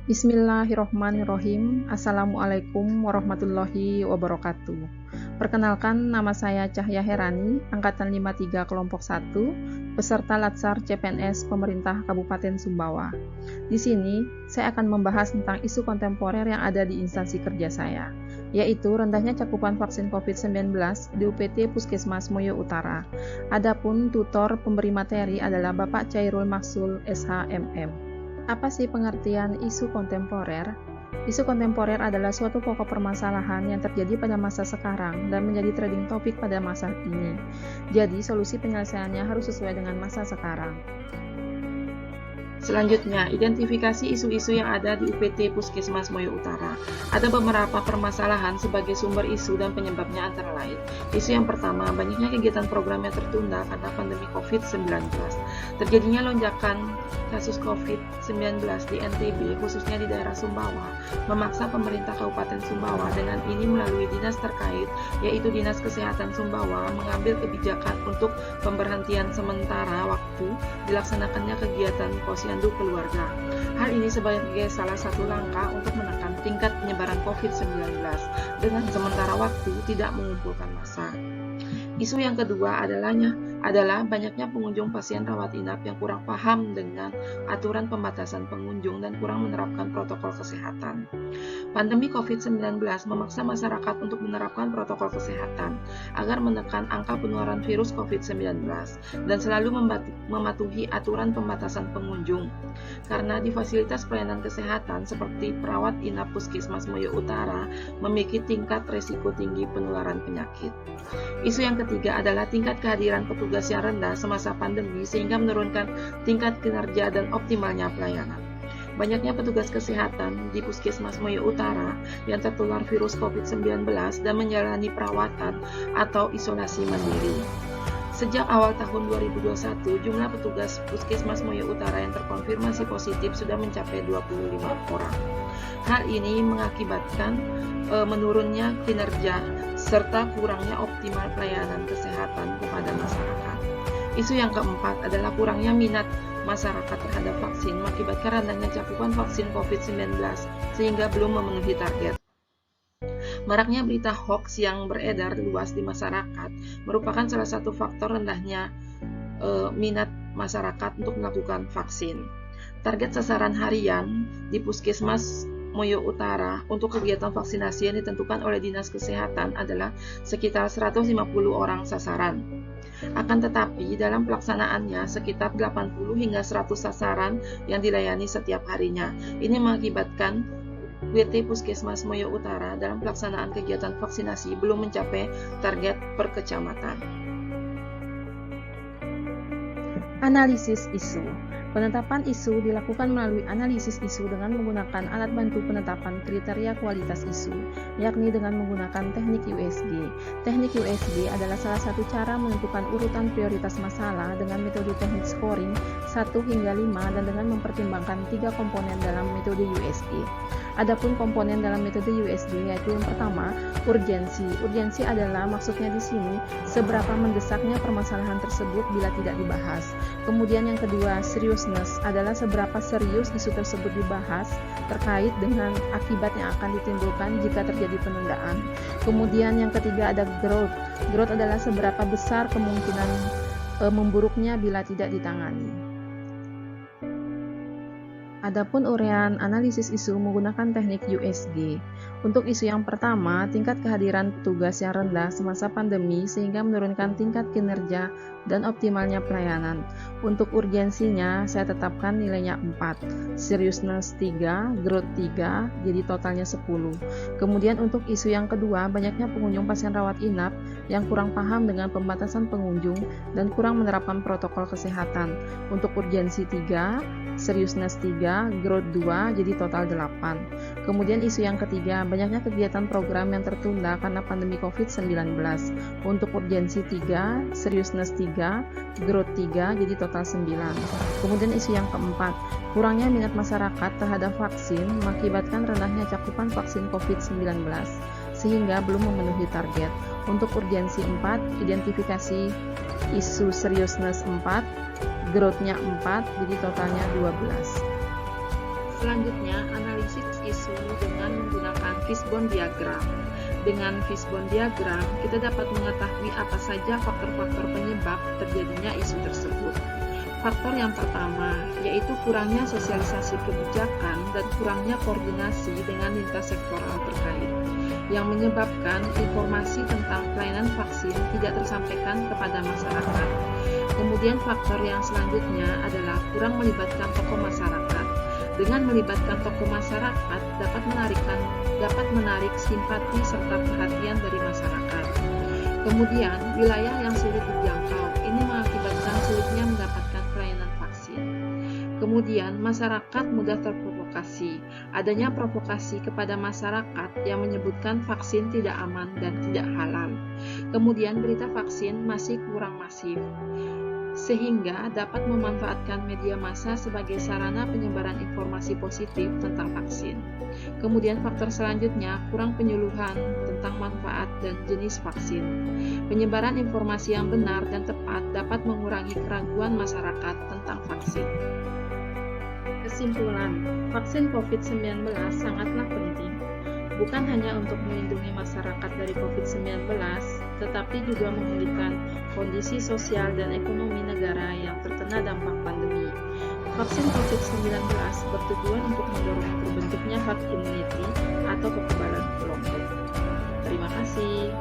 Bismillahirrohmanirrohim. Assalamualaikum warahmatullahi wabarakatuh. Perkenalkan, nama saya Cahya Herani, Angkatan 53 Kelompok 1, peserta Latsar CPNS Pemerintah Kabupaten Sumbawa. Di sini, saya akan membahas tentang isu kontemporer yang ada di instansi kerja saya, yaitu rendahnya cakupan vaksin COVID-19 di UPT Puskesmas Moyo Utara. Adapun tutor pemberi materi adalah Bapak Chairul Maksul SHMM. Apa sih pengertian isu kontemporer? Isu kontemporer adalah suatu pokok permasalahan yang terjadi pada masa sekarang dan menjadi trending topik pada masa ini. Jadi, solusi penyelesaiannya harus sesuai dengan masa sekarang. Selanjutnya, identifikasi isu-isu yang ada di UPT Puskesmas Moyo Utara. Ada beberapa permasalahan sebagai sumber isu dan penyebabnya antara lain. Isu yang pertama, banyaknya kegiatan program yang tertunda karena pandemi COVID-19. Terjadinya lonjakan kasus COVID-19 di NTB, khususnya di daerah Sumbawa, memaksa pemerintah Kabupaten Sumbawa dengan ini melalui dinas terkait, yaitu Dinas Kesehatan Sumbawa, mengambil kebijakan untuk pemberhentian sementara waktu dilaksanakannya kegiatan posyandu keluarga. Hal ini sebagai salah satu langkah untuk menekan tingkat penyebaran COVID-19 dengan sementara waktu tidak mengumpulkan massa. Isu yang kedua adalah banyaknya pengunjung pasien rawat inap yang kurang paham dengan aturan pembatasan pengunjung dan kurang menerapkan protokol kesehatan. Pandemi COVID-19 memaksa masyarakat untuk menerapkan protokol kesehatan agar menekan angka penularan virus COVID-19 dan selalu mematuhi aturan pembatasan pengunjung. Karena di fasilitas pelayanan kesehatan seperti perawat inap Puskesmas Moyo Utara memiliki tingkat resiko tinggi penularan penyakit. Isu yang ketiga adalah tingkat kehadiran petugas yang rendah semasa pandemi sehingga menurunkan tingkat kinerja dan optimalnya pelayanan. Banyaknya petugas kesehatan di Puskesmas Moyo Utara yang tertular virus COVID-19 dan menjalani perawatan atau isolasi mandiri. Sejak awal tahun 2021, jumlah petugas Puskesmas Moyo Utara yang terkonfirmasi positif sudah mencapai 25 orang. Hal ini mengakibatkan menurunnya kinerja serta kurangnya optimal pelayanan kesehatan kepada masyarakat. Isu yang keempat adalah kurangnya minat masyarakat terhadap vaksin mengakibatkan rendahnya cakupan vaksin COVID-19 sehingga belum memenuhi target. Maraknya berita hoax yang beredar luas di masyarakat merupakan salah satu faktor rendahnya minat masyarakat untuk melakukan vaksin. Target sasaran harian di Puskesmas Moyo Utara untuk kegiatan vaksinasi yang ditentukan oleh Dinas Kesehatan adalah sekitar 150 orang sasaran. Akan tetapi dalam pelaksanaannya sekitar 80 hingga 100 sasaran yang dilayani setiap harinya. Ini mengakibatkan WT Puskesmas Moyo Utara dalam pelaksanaan kegiatan vaksinasi belum mencapai target per kecamatan. Analisis isu. Penetapan isu dilakukan melalui analisis isu dengan menggunakan alat bantu penetapan kriteria kualitas isu, yakni dengan menggunakan teknik USG. Teknik USG adalah salah satu cara menentukan urutan prioritas masalah dengan metode teknik scoring 1 hingga 5 dan dengan mempertimbangkan 3 komponen dalam metode USG. Adapun komponen dalam metode USG yaitu yang pertama, urgensi. Urgensi adalah maksudnya di sini seberapa mendesaknya permasalahan tersebut bila tidak dibahas. Kemudian yang kedua, seriousness adalah seberapa serius isu tersebut dibahas terkait dengan akibat yang akan ditimbulkan jika terjadi penundaan. Kemudian yang ketiga ada growth. Growth adalah seberapa besar kemungkinan memburuknya bila tidak ditangani. Adapun uraian analisis isu menggunakan teknik USG. Untuk isu yang pertama, tingkat kehadiran petugas yang rendah semasa pandemi sehingga menurunkan tingkat kinerja dan optimalnya pelayanan. Untuk urgensinya, saya tetapkan nilainya 4, seriousness 3, growth 3, jadi totalnya 10. Kemudian untuk isu yang kedua, banyaknya pengunjung pasien rawat inap yang kurang paham dengan pembatasan pengunjung dan kurang menerapkan protokol kesehatan. Untuk urgensi 3, seriousness 3, growth 2, jadi total 8. Kemudian isu yang ketiga, banyaknya kegiatan program yang tertunda karena pandemi COVID-19. Untuk urgensi 3, seriousness 3, growth 3, jadi total 9. Kemudian isu yang keempat, kurangnya minat masyarakat terhadap vaksin mengakibatkan rendahnya cakupan vaksin COVID-19 sehingga belum memenuhi target. Untuk urgensi 4, identifikasi isu seriousness 4, growth-nya 4, jadi totalnya 12. Selanjutnya, analisis isu dengan menggunakan fishbone diagram. Dengan fishbone diagram, kita dapat mengetahui apa saja faktor-faktor penyebab terjadinya isu tersebut. Faktor yang pertama, yaitu kurangnya sosialisasi kebijakan dan kurangnya koordinasi dengan lintas sektoral terkait, yang menyebabkan informasi tentang pelayanan vaksin tidak tersampaikan kepada masyarakat. Kemudian faktor yang selanjutnya adalah kurang melibatkan tokoh masyarakat. Dengan melibatkan tokoh masyarakat dapat menarik simpati serta perhatian dari masyarakat. Kemudian, wilayah yang sulit dijangkau ini mengakibatkan sulitnya mendapatkan pelayanan vaksin. Kemudian, masyarakat mudah terprovokasi. Adanya provokasi kepada masyarakat yang menyebutkan vaksin tidak aman dan tidak halal. Kemudian, berita vaksin masih kurang masif, sehingga dapat memanfaatkan media massa sebagai sarana penyebaran informasi positif tentang vaksin. Kemudian faktor selanjutnya, kurang penyuluhan tentang manfaat dan jenis vaksin. Penyebaran informasi yang benar dan tepat dapat mengurangi keraguan masyarakat tentang vaksin. Kesimpulan, vaksin COVID-19 sangatlah penting, bukan hanya untuk melindungi masyarakat dari COVID-19, tetapi juga memulihkan kondisi sosial dan ekonomi negara yang terkena dampak pandemi. Vaksin COVID-19 bertujuan untuk mendorong terbentuknya herd immunity atau kekebalan kelompok. Terima kasih.